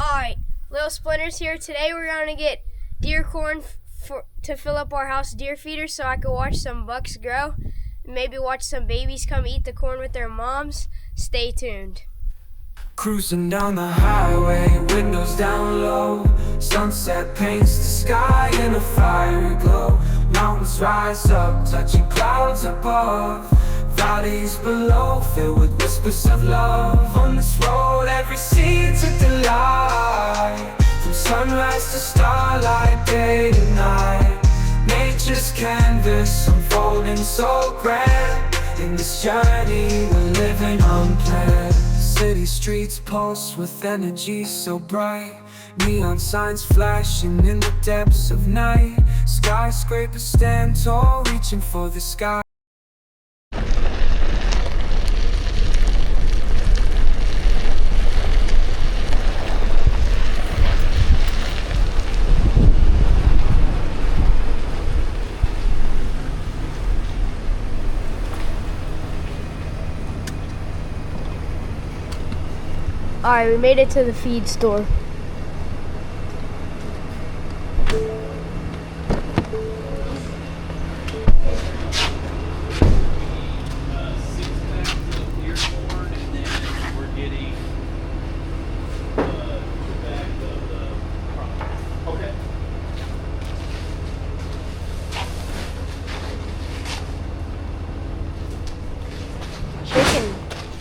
Alright, Little Splinters here. Today we're going to get deer corn to fill up our house deer feeder so I can watch some bucks grow. And maybe watch some babies come eat the corn with their moms. Stay tuned. Cruising down the highway, windows down low. Sunset paints the sky in a fiery glow. Mountains rise up, touching clouds above. Valleys below, filled with whispers of love. On this road, every seed's a delight. From sunrise to starlight, day to night. Nature's canvas unfolding so grand. In this journey, we're living unplanned. City streets pulse with energy so bright. Neon signs flashing in the depths of night. Skyscrapers stand tall, reaching for the sky. Alright, we made it to the feed store.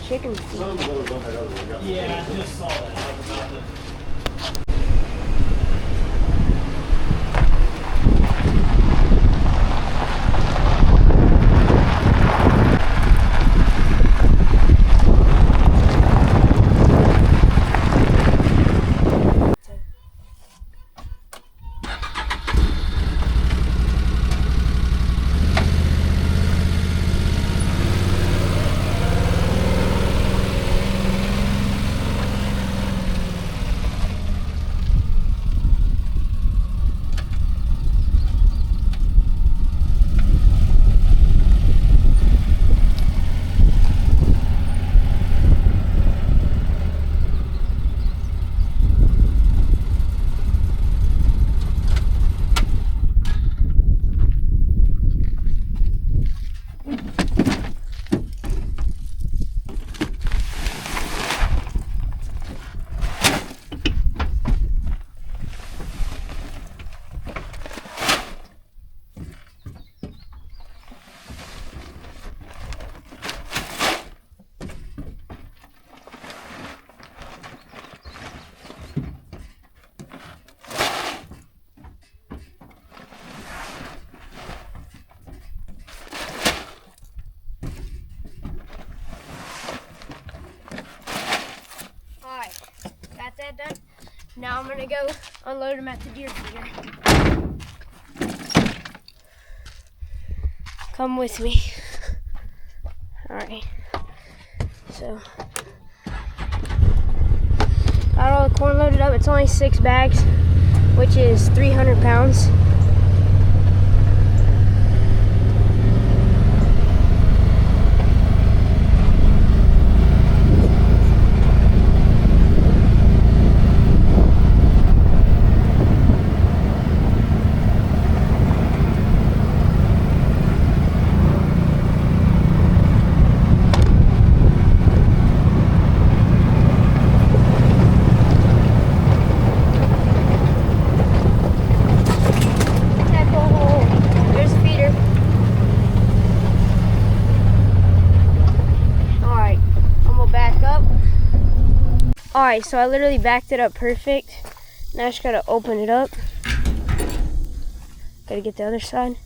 Chicken feed. Yeah, I just saw that. I was about to... Got that done. Now I'm gonna go unload them at the deer feeder. Come with me. Alright. So got all the corn loaded up. It's only 6 bags, which is 300 pounds. Alright, so I literally backed it up perfect. Now I just gotta open it up. Gotta get the other side.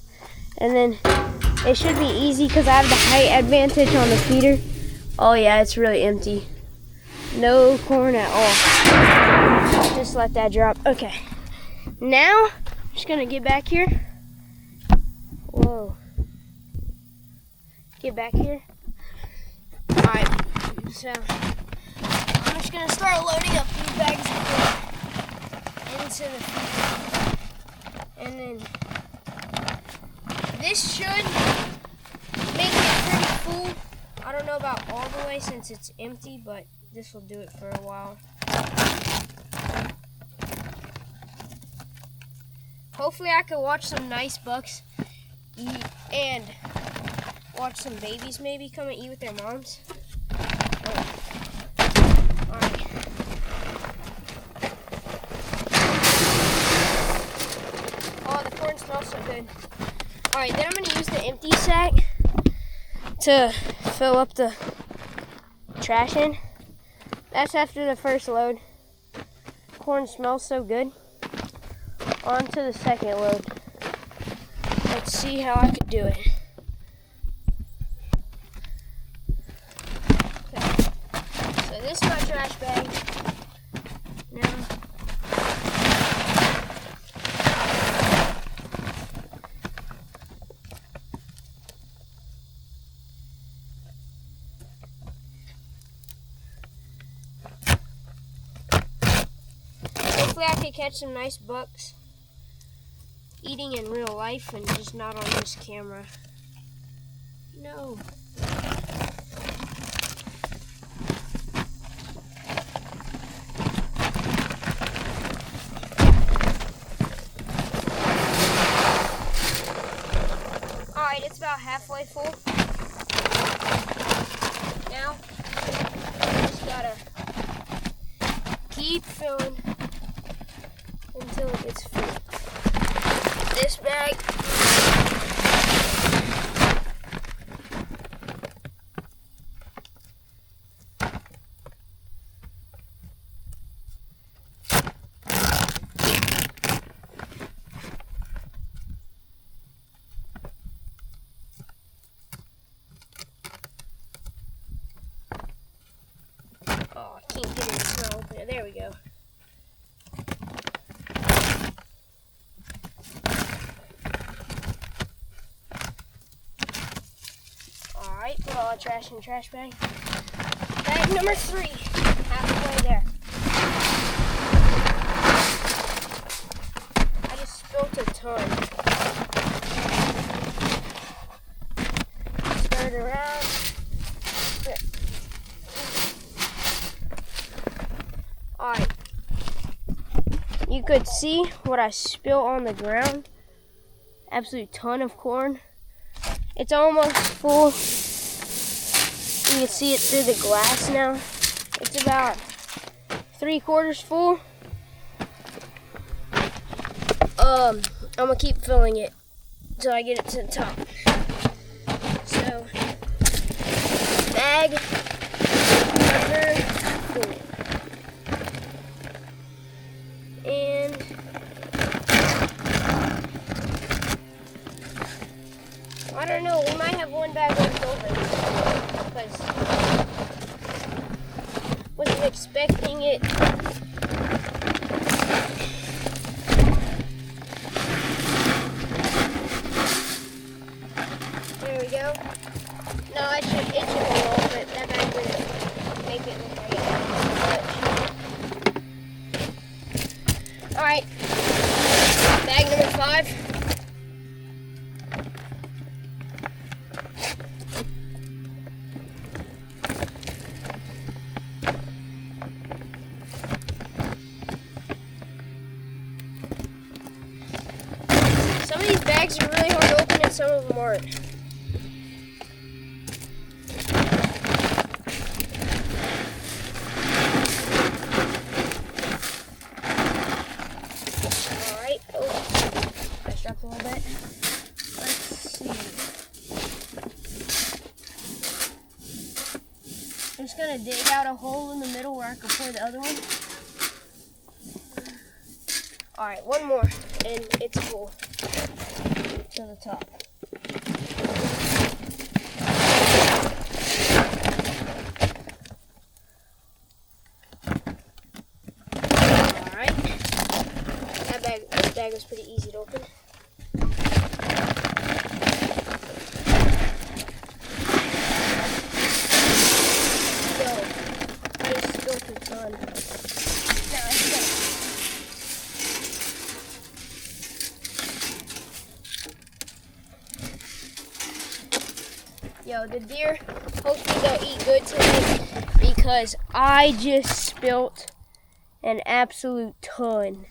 And then it should be easy because I have the height advantage on the feeder. Oh yeah, it's really empty. No corn at all. Just let that drop. Okay. Now, I'm just gonna get back here. Whoa. Get back here. Alright, so I'm just gonna start loading up these bags into the feeder. And then this should make it pretty full. I don't know about all the way since it's empty, but this will do it for a while. hopefully I can watch some nice bucks eat and watch some babies maybe come and eat with their moms. Alright. Oh, the corn smells so good. Alright, then I'm going to use the empty sack to fill up the trash in. That's after the first load. Corn smells so good. On to the second load. Let's see how I could do it. Okay. So this is my trash bag. Now, hopefully I can catch some nice bucks eating in real life and just not on this camera. No. Alright, it's about halfway full. Now, just gotta keep filling until it gets full. This bag. Oh, I can't get it to open it. There we go. Alright, put all the trash in the trash bag. Bag number 3, halfway there. I just spilt a ton. Stir it around. Alright. You could see what I spilled on the ground. Absolute ton of corn. It's almost full. You can see it through the glass now. It's about 3/4 full. I'm gonna keep filling it until I get it to the top. So, bag number 4. And I don't know, we might have one bag left over because wasn't expecting it. There we go. No, it should hold all, but that bag didn't make it look like it. Alright, bag number 5. Some of these bags are really hard to open and some of them aren't. Alright, oh, I dropped a little bit. Let's see. I'm just gonna dig out a hole in the middle where I can pour the other one. Alright, one more, and it's full to the top. Alright. This bag was pretty easy to open. So, I just spilled a ton. Now it's done. Yo, the deer, hopefully they'll eat good today because I just spilt an absolute ton,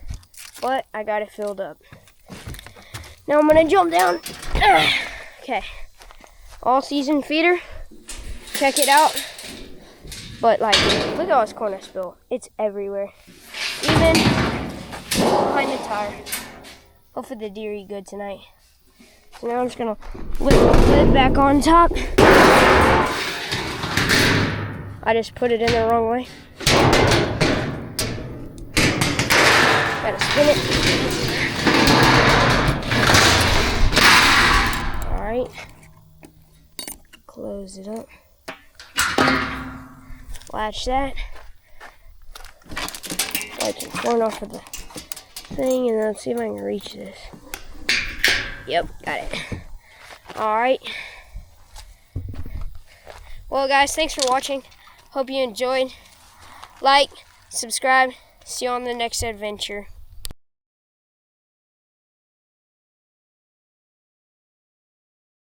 but I got it filled up. Now I'm gonna jump down. Okay. All season feeder. Check it out. But like, look at all this corn I spilled. It's everywhere. Even behind the tire. Hopefully the deer eat good tonight. So now I'm just gonna lift the lid back on top. I just put it in the wrong way. Gotta spin it. Alright. Close it up. Latch that. Wipe some corn off of the thing, and then let's see if I can reach this. Yep, got it. Alright. Well, guys, thanks for watching. Hope you enjoyed. Like, subscribe. See you on the next adventure.